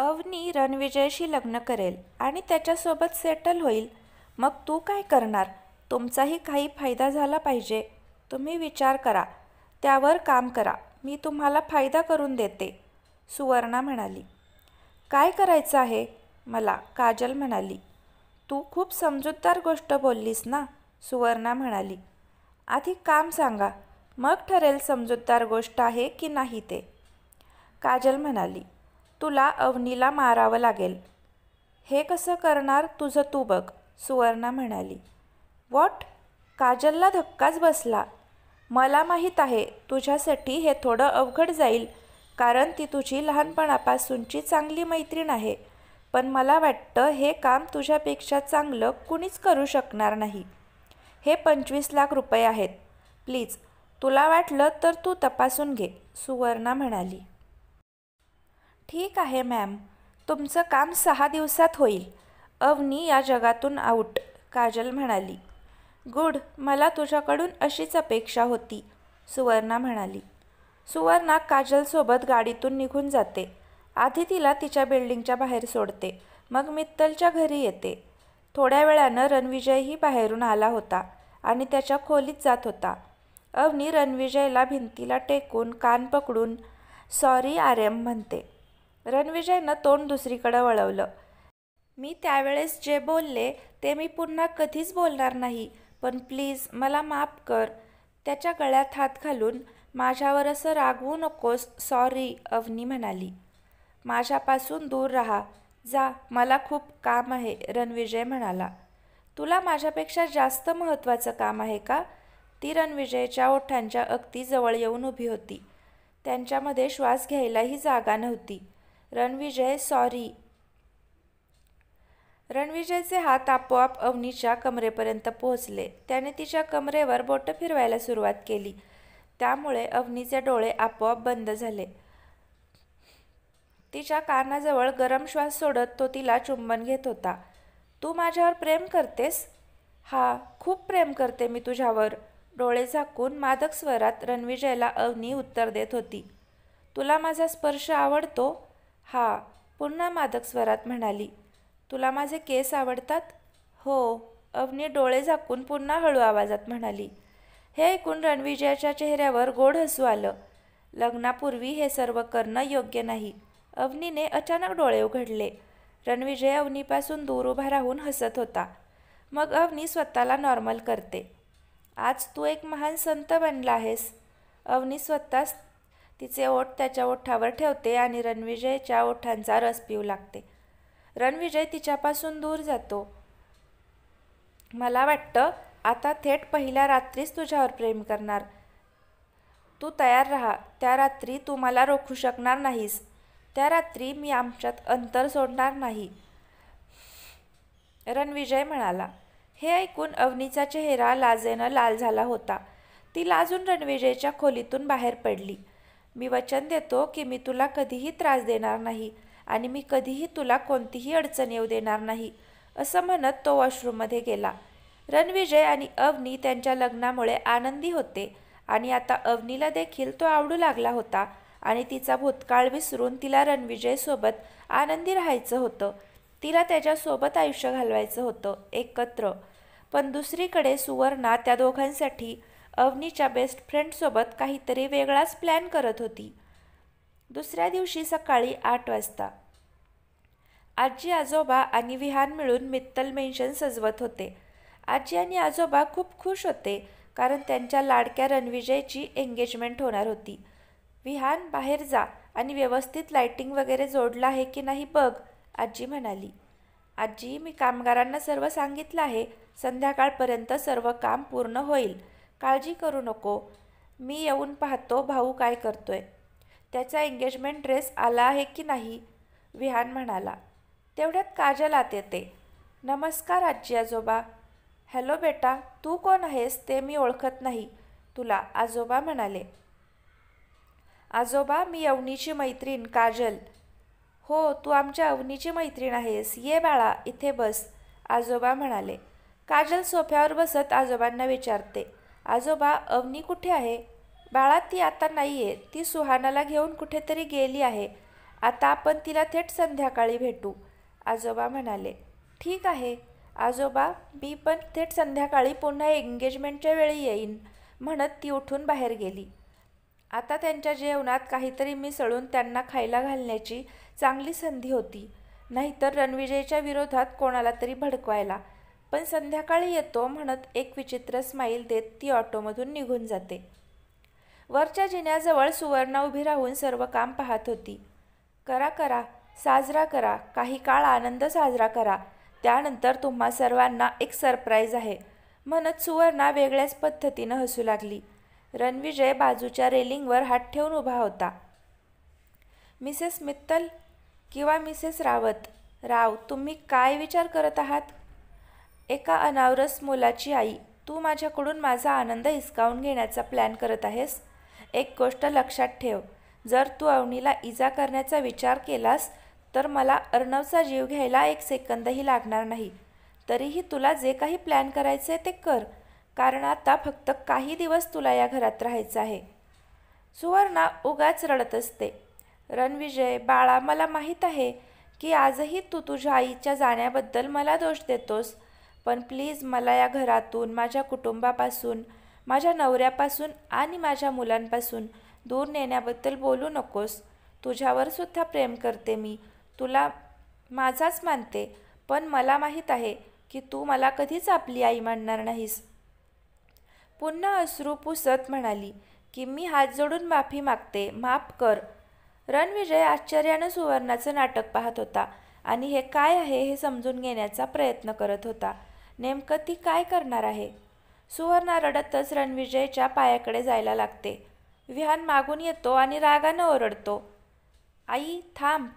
अवनी रणविजयशी लग्न करेल आणि त्याच्यासोबत सेटल होईल. मग तू काय करणार? तुमचाही काही फायदा झाला पाहिजे. तुम्ही विचार करा, त्यावर काम करा. मी तुम्हाला फायदा करून देते, सुवर्णा म्हणाली. काय करायचं आहे मला? काजल म्हणाली. तू खूप समजूतदार गोष्ट बोललीस ना, सुवर्णा म्हणाली. आधी काम सांगा, मग ठरेल समजूतदार गोष्ट आहे की नाही ते, काजल म्हणाली. तुला अवनीला मारावं लागेल. हे कसं करणार तुझं तू बघ, सुवर्णा म्हणाली. व्हॉट? काजलला धक्काच बसला. मला माहीत आहे तुझ्यासाठी हे थोडं अवघड जाईल, कारण ती तुझी लहानपणापासूनची चांगली मैत्रीण आहे. पण मला वाटतं हे काम तुझ्यापेक्षा चांगलं कुणीच करू शकणार नाही. हे 25 लाख रुपये आहेत. प्लीज, तुला वाटलं तर तू तपासून घे, सुवर्णा म्हणाली. ठीक आहे मॅम, तुमचं काम 6 दिवसात होईल. अवनी या जगातून आऊट, काजल म्हणाली. गुड, मला तुझ्याकडून अशीच अपेक्षा होती, सुवर्णा म्हणाली. सुवर्णा काजलसोबत गाडीतून निघून जाते. आधी तिला तिच्या बिल्डिंगच्या बाहेर सोडते, मग मित्तलच्या घरी येते. थोड्या वेळानं रणविजयही बाहेरून आला होता आणि त्याच्या खोलीत जात होता. अवनी रणविजयला भिंतीला टेकून कान पकडून सॉरी आर्यम म्हणते. रणविजयनं तोंड दुसरीकडं वळवलं. मी त्यावेळेस जे बोलले ते मी पुन्हा कधीच बोलणार नाही, पण प्लीज मला माफ कर. त्याच्या गळ्यात हात घालून माझ्यावर असं रागवू नकोस. सॉरी, अवनी म्हणाली. माझ्यापासून दूर राहा. जा, मला खूप काम आहे, रणविजय म्हणाला. तुला माझ्यापेक्षा जास्त महत्त्वाचं काम आहे का? ती रणविजयच्या ओठांच्या अगदी जवळ येऊन उभी होती. त्यांच्यामध्ये श्वास घ्यायलाही जागा नव्हती. रणविजय, सॉरी. रणविजयचे हात आपोआप अवनीच्या कमरेपर्यंत पोहोचले. त्याने तिच्या कमरेवर बोटं फिरवायला सुरुवात केली. त्यामुळे अवनीचे डोळे आपोआप बंद झाले. तिच्या कानाजवळ गरम श्वास सोडत तो तिला चुंबन घेत होता. तू माझ्यावर प्रेम करतेस? हा, खूप प्रेम करते मी तुझ्यावर, डोळे झाकून मादक स्वरात रणविजयला अवनी उत्तर देत होती. तुला माझा स्पर्श आवडतो? हा, पुन्हा मादक स्वरात म्हणाली. तुला माझे केस आवडतात? हो, अवनी डोळे झाकून पुन्हा हळू आवाजात म्हणाली. हे ऐकून रणविजयाच्या चेहऱ्यावर गोड हसू आलं. लग्नापूर्वी हे सर्व करणं योग्य नाही. अवनीने अचानक डोळे उघडले. रणविजय अवनीपासून दूर उभा राहून हसत होता. मग अवनी स्वतःला नॉर्मल करते. आज तू एक महान संत बनला आहेस. अवनी स्वतःच तिचे ओठ त्याच्या ओठावर ठेवते आणि रणविजयच्या ओठांचा रस पिऊ लागते. रणविजय तिच्यापासून दूर जातो. मला वाटतं आता थेट पहिल्या रात्रीच तुझ्यावर प्रेम करणार. तू तयार राहा. त्या रात्री तू मला रोखू शकणार नाहीस. त्या रात्री मी आमच्यात अंतर सोडणार नाही, रणविजय म्हणाला. हे ऐकून अवनीचा चेहरा लाजेनं लाल झाला होता. ती लाजून रणविजयच्या खोलीतून बाहेर पडली. मी वचन देतो की मी तुला कधीही त्रास देणार नाही आणि मी कधीही तुला कोणतीही अडचण येऊ देणार नाही, असं म्हणत तो वॉशरूममध्ये गेला. रणविजय आणि अवनी त्यांच्या लग्नामुळे आनंदी होते आणि आता अवनीला देखील तो आवडू लागला होता आणि तिचा भूतकाळ विसरून तिला रणविजयसोबत आनंदी राहायचं होतं. तिला त्याच्यासोबत आयुष्य घालवायचं होतं, एकत्र. पण दुसरीकडे सुवर्णा त्या दोघांसाठी अवनीच्या बेस्ट फ्रेंडसोबत काहीतरी वेगळाच प्लॅन करत होती. दुसऱ्या दिवशी सकाळी 8 वाजता आजी आजोबा आणि विहान मिळून मित्तल मेन्शन सजवत होते. आजी आणि आजोबा खूप खुश होते कारण त्यांच्या लाडक्या रणविजयची एंगेजमेंट होणार होती. विहान, बाहेर जा आणि व्यवस्थित लाइटिंग वगैरे जोडलं आहे की नाही बघ, आजी म्हणाली. आजी, मी कामगारांना सर्व सांगितलं आहे. संध्याकाळपर्यंत सर्व काम पूर्ण होईल. काळजी करू नको. मी येऊन पाहतो भाऊ काय करतोय. त्याचा एंगेजमेंट ड्रेस आला आहे की नाही, विहान म्हणाला. तेवढ्यात काजल आत येते. नमस्कार आजी आजोबा. हॅलो बेटा, तू कोण आहेस ते मी ओळखत नाही तुला, आजोबा म्हणाले. आजोबा, मी अवनीची मैत्रीण काजल. हो, तू आमच्या अवनीची मैत्रीण आहेस. ये बाळा, इथे बस, आजोबा म्हणाले. काजल सोफ्यावर बसत आजोबांना विचारते. आजोबा, अवनी कुठे आहे? बाळा, ती आता नाही आहे. ती सुहानाला घेऊन कुठेतरी गेली आहे. आता आपण तिला थेट संध्याकाळी भेटू, आजोबा म्हणाले. ठीक आहे आजोबा, मी पण थेट संध्याकाळी पुन्हा एंगेजमेंटच्या वेळी येईन, म्हणत ती उठून बाहेर गेली. आता त्यांच्या जेवणात काहीतरी मिसळून त्यांना खायला घालण्याची चांगली संधी होती, नाहीतर रणविजयच्या विरोधात कोणाला तरी भडकवायला. पण संध्याकाळी येतो म्हणत एक विचित्र स्माईल देत ती ऑटोमधून निघून जाते. वरच्या जिन्याजवळ सुवर्णा उभी राहून सर्व काम पाहत होती. करा करा, साजरा करा, काही काळ आनंद साजरा करा, त्यानंतर तुम्हा सर्वांना एक सरप्राईज आहे, म्हणत सुवर्णा वेगळ्याच पद्धतीनं हसू लागली. रणविजय बाजूच्या रेलिंगवर हात ठेवून उभा होता. मिसेस मित्तल किंवा मिसेस राव, तुम्ही काय विचार करत आहात? एका अनावरस मुलाची आई, तू माझ्याकडून माझा आनंद हिसकावून घेण्याचा प्लॅन करत आहेस? एक गोष्ट लक्षात ठेव, जर तू अवनीला इजा करण्याचा विचार केलास तर मला अर्णवचा जीव घ्यायला एक सेकंदही लागणार नाही. तरीही तुला जे काही प्लॅन करायचे ते कर, कारण आता फक्त काही दिवस तुला या घरात राहायचं आहे. सुवर्णा उगाच रडत असते. रणविजय बाळा, मला माहीत आहे की आजही तू तुझ्या आईच्या जाण्याबद्दल मला दोष देतोस, पण प्लीज मला या घरातून, माझ्या कुटुंबापासून, माझ्या नवऱ्यापासून आणि माझ्या मुलांपासून दूर नेण्याबद्दल बोलू नकोस. तुझ्यावर सुद्धा प्रेम करते मी, तुला माझाच मानते, पण मला माहीत आहे की तू मला कधीच आपली आई मानणार नाहीस. पुन्हा अश्रू पुसत म्हणाली की मी हात जोडून माफी मागते, माफ कर. रणविजय आश्चर्यानं सुवर्णाचं नाटक पाहत होता आणि हे काय आहे हे समजून घेण्याचा प्रयत्न करत होता. नेमकं ती काय करणार आहे? सुवर्णा रडतच रणविजयच्या पायाकडे जायला लागते. विहान मागून येतो आणि रागानं ओरडतो. आई थांब.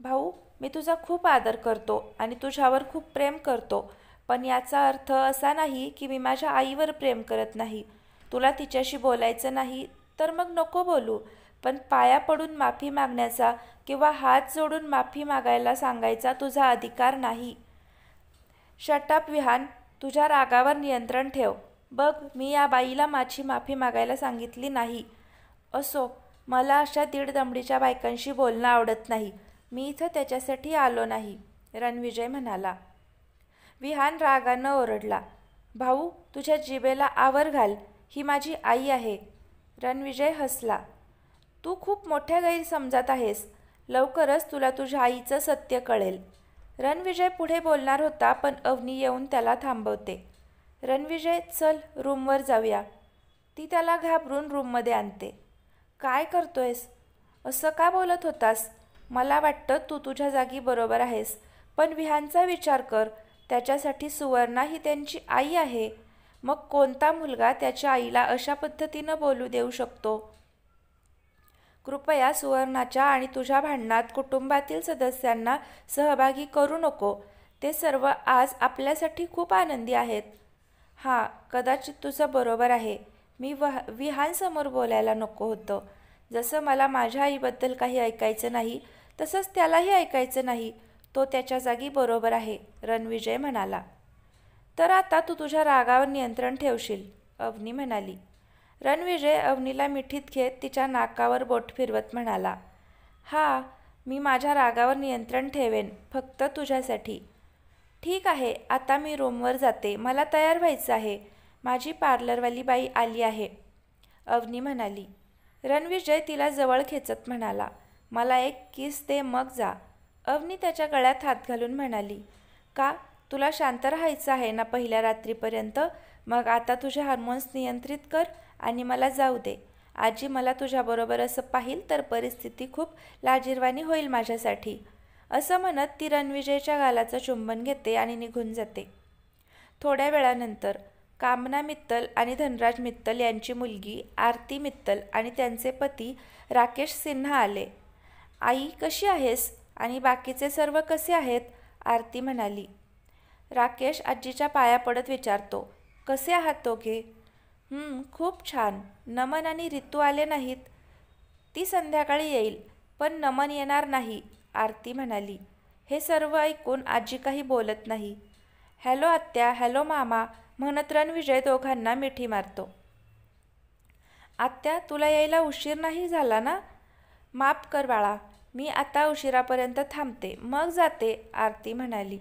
भाऊ, मी तुझा खूप आदर करतो आणि तुझ्यावर खूप प्रेम करतो, पण याचा अर्थ असा नाही की मी माझ्या आईवर प्रेम करत नाही. तुला तिच्याशी बोलायचं नाही तर मग नको बोलू, पण पाया पडून माफी मागण्याचा किंवा हात जोडून माफी मागायला सांगायचा तुझा अधिकार नाही. शटअप विहान, तुझ्या रागावर नियंत्रण ठेव. बघ, मी या बाईला माझी माफी मागायला सांगितली नाही. असो, मला अशा दीड दमडीच्या बायकांशी बोलणं आवडत नाही. मी इथं त्याच्यासाठी आलो नाही, रणविजय म्हणाला. विहान रागानं ओरडला. भाऊ, तुझ्या जिभेला आवर घाल, ही माझी आई आहे. रणविजय हसला. तू खूप मोठ्या गैरसमजात आहेस. लवकरच तुला तुझ्या आईचं सत्य कळेल. रणविजय पुढे बोलणार होता, पण अवनी येऊन त्याला थांबवते. रणविजय, चल रूमवर जाऊया. ती त्याला घाबरून रूममध्ये आणते. काय करतोयस? असं का बोलत होतास? मला वाटतं तू तुझ्या जागी बरोबर आहेस, पण विहानचा विचार कर. त्याच्यासाठी सुवर्णा ही त्यांची आई आहे. मग कोणता मुलगा त्याच्या आईला अशा पद्धतीनं बोलू देऊ शकतो? कृपया सुवर्णाच्या आणि तुझ्या भांडणात कुटुंबातील सदस्यांना सहभागी करू नको. ते सर्व आज आपल्यासाठी खूप आनंदी आहेत. हां, कदाचित तुझं बरोबर आहे. मी विहानसमोर बोलायला नको होतं. जसं मला माझ्या आईबद्दल काही ऐकायचं नाही, तसंच त्यालाही ऐकायचं नाही. तो त्याच्या जागी बरोबर आहे, रणविजय म्हणाला. तर आता तू तुझ्या रागावर नियंत्रण ठेवशील, अवनी म्हणाली. रणविजय अवनीला मिठीत घेत तिच्या नाकावर बोट फिरवत म्हणाला. हां, मी माझ्या रागावर नियंत्रण ठेवेन, फक्त तुझ्यासाठी. ठीक आहे, आता मी रूमवर जाते. मला तयार व्हायचं आहे. माझी पार्लरवाली बाई आली आहे, अवनी म्हणाली. रणविजय तिला जवळ खेचत म्हणाला. मला एक किस दे मग जा. अवनी त्याच्या गळ्यात हात घालून म्हणाली. का? तुला शांत राहायचं आहे ना पहिल्या रात्रीपर्यंत? मग आता तुझे हार्मोन्स नियंत्रित कर आणि मला जाऊ दे. आजी मला तुझ्याबरोबर असं पाहिल तर परिस्थिती खूप लाजिरवाणी होईल माझ्यासाठी. असं म्हणत ती रणविजयच्या गालाचं चुंबन घेते आणि निघून जाते. थोड्या वेळानंतर कामना मित्तल आणि धनराज मित्तल यांची मुलगी आरती मित्तल आणि त्यांचे पती राकेश सिन्हा आले. आई, कशी आहेस? आणि बाकीचे सर्व कसे आहेत? आरती म्हणाली. राकेश आजीच्या पाया पडत विचारतो. कसे आहात दोघे? खूप छान. नमन आणि रितू आले नाहीत? ती संध्याकाळी येईल, पण नमन येणार नाही, आरती म्हणाली. हे सर्व ऐकून आजी काही बोलत नाही. हॅलो आत्या, हॅलो मामा म्हणत रणविजय दोघांना मिठी मारतो. आत्या, तुला यायला उशीर नाही झाला ना? माफ कर बाळा, मी आता उशिरापर्यंत थांबते, मग जाते, आरती म्हणाली.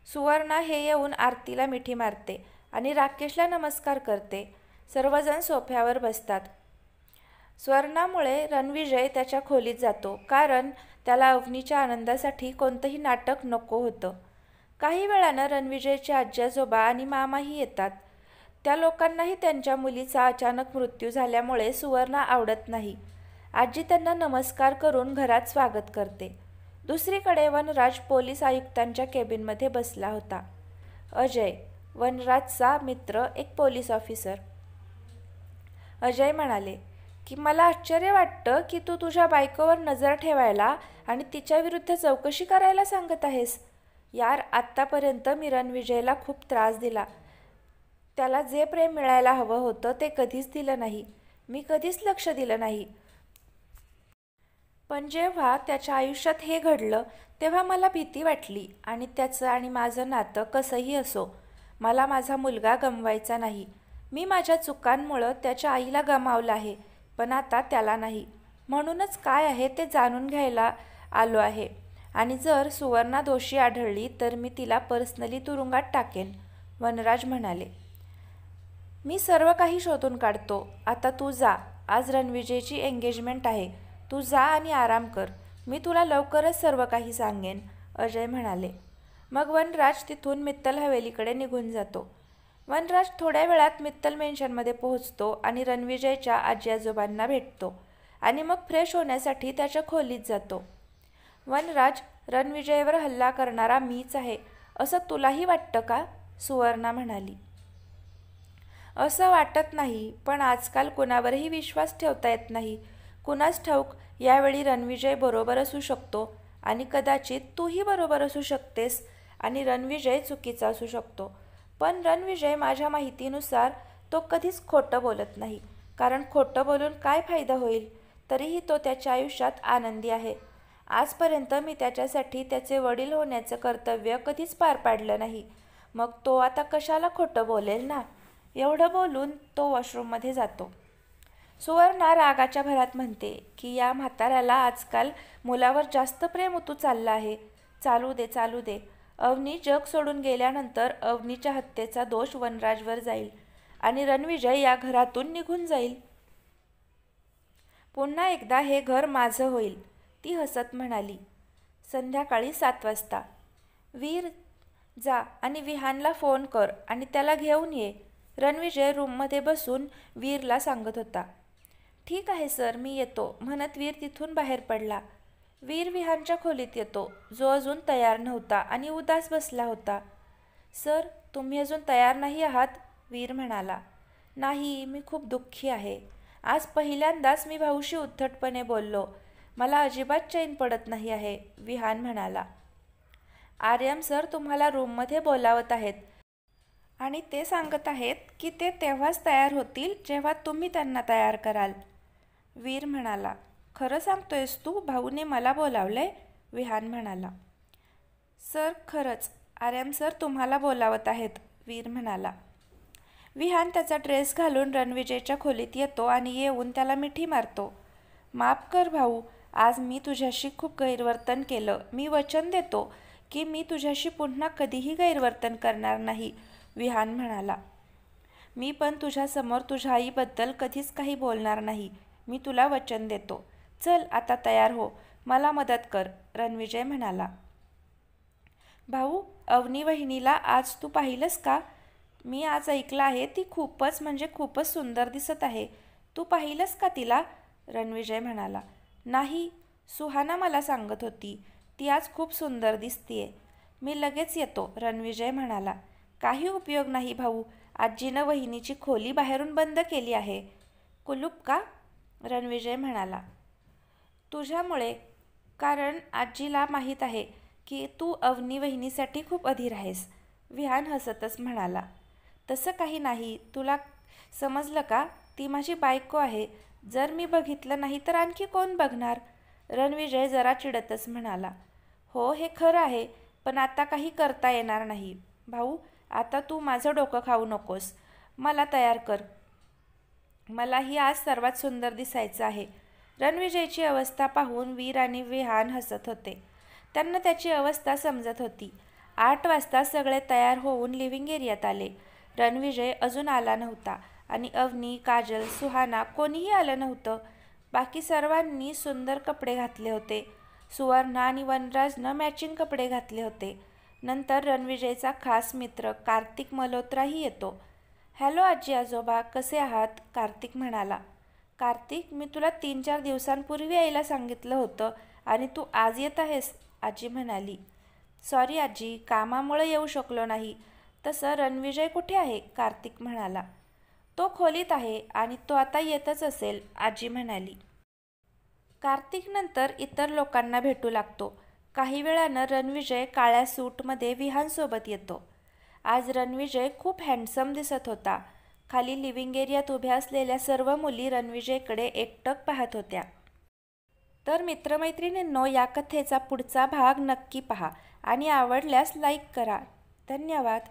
सुवर्णा हे येऊन आरतीला मिठी मारते आणि राकेशला नमस्कार करते. सर्वजण सोफ्यावर बसतात. स्वर्णामुळे रणविजय त्याच्या खोलीत जातो, कारण त्याला अवनीच्या आनंदासाठी कोणतंही नाटक नको होतं. काही वेळानं रणविजयचे आजी आजोबा आणि मामाही येतात. त्या लोकांनाही त्यांच्या मुलीचा अचानक मृत्यू झाल्यामुळे सुवर्णा आवडत नाही. आजी त्यांना नमस्कार करून घरात स्वागत करते. दुसरीकडे वनराज पोलीस आयुक्तांच्या केबिनमध्ये बसला होता. अजय, वनराजचा मित्र, एक पोलीस ऑफिसर. अजय म्हणाले की मला आश्चर्य वाटतं की तू तुझ्या बायकोवर नजर ठेवायला आणि तिच्याविरुद्ध चौकशी करायला सांगत आहेस. यार, आत्तापर्यंत मी रणविजयला खूप त्रास दिला. त्याला जे प्रेम मिळायला हवं होतं ते कधीच दिलं नाही. मी कधीच लक्ष दिलं नाही. पण जेव्हा त्याच्या आयुष्यात हे घडलं तेव्हा मला भीती वाटली. आणि त्याचं आणि माझं नातं कसंही असो, मला माझा मुलगा गमवायचा नाही. मी माझ्या चुकांमुळं त्याच्या आईला गमावलं आहे, पण आता त्याला नाही. म्हणूनच काय आहे ते जाणून घ्यायला आलो आहे. आणि जर सुवर्णा दोषी आढळली तर मी तिला पर्सनली तुरुंगात टाकेन, वनराज म्हणाले. मी सर्व काही शोधून काढतो. आता तू जा. आज रणविजयची एंगेजमेंट आहे. तू जा आणि आराम कर. मी तुला लवकरच सर्व काही सांगेन, अजय म्हणाले. मग वनराज तिथून मित्तल हवेलीकडे निघून जातो. वनराज थोड्या वेळात मित्तल मेन्शनमध्ये पोहोचतो आणि रणविजयच्या आजी आजोबांना भेटतो आणि मग फ्रेश होण्यासाठी त्याच्या खोलीत जातो. वनराज, रणविजयवर हल्ला करणारा मीच आहे असं तुलाही वाटतं का? सुवर्णा म्हणाली. असं वाटत नाही, पण आजकाल कुणावरही विश्वास ठेवता येत नाही. कुणास ठाऊक, यावेळी रणविजय बरोबर असू शकतो आणि कदाचित तूही बरोबर असू शकतेस आणि रणविजय चुकीचा असू शकतो. पण रणविजय, माझ्या माहितीनुसार, तो कधीच खोटं बोलत नाही, कारण खोटं बोलून काय फायदा होईल? तरीही तो त्याच्या आयुष्यात आनंदी आहे. आजपर्यंत मी त्याच्यासाठी त्याचे वडील होण्याचं कर्तव्य कधीच पार पाडलं नाही. मग तो आता कशाला खोटं बोलेल ना? एवढं बोलून तो वॉशरूममध्ये जातो. सुवर्णा रागाच्या भरात म्हणते की या म्हाताऱ्याला आजकाल मुलावर जास्त प्रेम उतू चाललं आहे. चालू दे, चालू दे. अवनी जग सोडून गेल्यानंतर अवनीच्या हत्येचा दोष वनराजवर जाईल आणि रणविजय या घरातून निघून जाईल. पुन्हा एकदा हे घर माझं होईल, ती हसत म्हणाली. संध्याकाळी 7 वाजता. वीर, जा आणि विहानला फोन कर आणि त्याला घेऊन ये, रणविजय रूममध्ये बसून वीरला सांगत होता. ठीक आहे सर, मी येतो, म्हणत वीर तिथून बाहेर पडला. वीर विहानच्या खोलीत येतो, जो अजून तयार नव्हता आणि उदास बसला होता. सर, तुम्ही अजून तयार नाही आहात, वीर म्हणाला. नाही, मी खूप दुःखी आहे. आज पहिल्यांदाच मी भाऊशी उद्धटपणे बोललो. मला अजिबात चैन पडत नाही आहे, विहान म्हणाला. आर्यम सर तुम्हाला रूममध्ये बोलावत आहेत आणि ते सांगत आहेत की ते तेव्हाच तयार होतील जेव्हा तुम्ही त्यांना तयार कराल, वीर म्हणाला. खरं सांगतोयस तू? भाऊने मला बोलावलंय, विहान म्हणाला. सर, खरंच, आर्यम सर तुम्हाला बोलावत आहेत, वीर म्हणाला. विहान त्याचा ड्रेस घालून रणविजयच्या खोलीत येतो आणि येऊन त्याला मिठी मारतो. माफ कर भाऊ, आज मी तुझ्याशी खूप गैरवर्तन केलं. मी वचन देतो की मी तुझ्याशी पुन्हा कधीही गैरवर्तन करणार नाही, विहान म्हणाला. मी पण तुझ्यासमोर तुझ्या आईबद्दल कधीच काही बोलणार नाही, मी तुला वचन देतो. चल आता तयार हो, मला मदत कर, रणविजय म्हणाला. भाऊ, अवनी वहिनीला आज तू पाहिलंस का? मी आज ऐकलं आहे ती खूपच म्हणजे खूपच सुंदर दिसत आहे. तू पाहिलंस का तिला? रणविजय म्हणाला. नाही, सुहाना मला सांगत होती, ती आज खूप सुंदर दिसतीये. मी लगेच येतो, रणविजय म्हणाला. काही उपयोग नाही भाऊ, आजीनं वहिनीची खोली बाहेरून बंद केली आहे. कुलूप का? रणविजय म्हणाला. तुझ्यामुळे, कारण आजीला माहीत आहे की तू अवनी वहिनीसाठी खूप अधीर आहेस, विहान हसतच म्हणाला. तसं काही नाही, तुला समजलं का? ती माझी बायको आहे. जर मी बघितलं नाही तर आणखी कोण बघणार? रणविजय जरा चिडतच म्हणाला. हो, हे खरं आहे, पण आता काही करता येणार नाही. भाऊ, आता तू माझं डोकं खाऊ नकोस. मला तयार कर. मलाही आज सर्वात सुंदर दिसायचं आहे. रणविजयची अवस्था पाहून वीर आणि विहान हसत होते. त्यांना त्याची अवस्था समजत होती. 8 वाजता सगळे तयार होऊन लिव्हिंग एरियात आले. रणविजय अजून आला नव्हता आणि अवनी, काजल, सुहाना कोणीही आलं नव्हतं. बाकी सर्वांनी सुंदर कपडे घातले होते. सुवर्णा आणि वनराजनं मॅचिंग कपडे घातले होते. नंतर रणविजयचा खास मित्र कार्तिक मल्होत्राही येतो. हॅलो आजी आजोबा, कसे आहात? कार्तिक म्हणाला. कार्तिक, मी तुला 3-4 दिवसांपूर्वी यायला सांगितलं होतं आणि तू आज येत आहेस, आजी म्हणाली. सॉरी आजी, कामामुळे येऊ शकलो नाही. तसं रणविजय कुठे आहे? कार्तिक म्हणाला. तो खोलीत आहे आणि तो आता येतच असेल, आजी म्हणाली. कार्तिक नंतर इतर लोकांना भेटू लागतो. काही वेळानं रणविजय काळ्या सूटमध्ये विहानसोबत येतो. आज रणविजय खूप हँडसम दिसत होता. खाली लिव्हिंग एरियात उभ्या असलेल्या सर्व मुली रणविजयकडे एकटक पाहत होत्या. तर मित्रमैत्रिणींनो, या कथेचा पुढचा भाग नक्की पहा आणि आवडल्यास लाईक करा. धन्यवाद.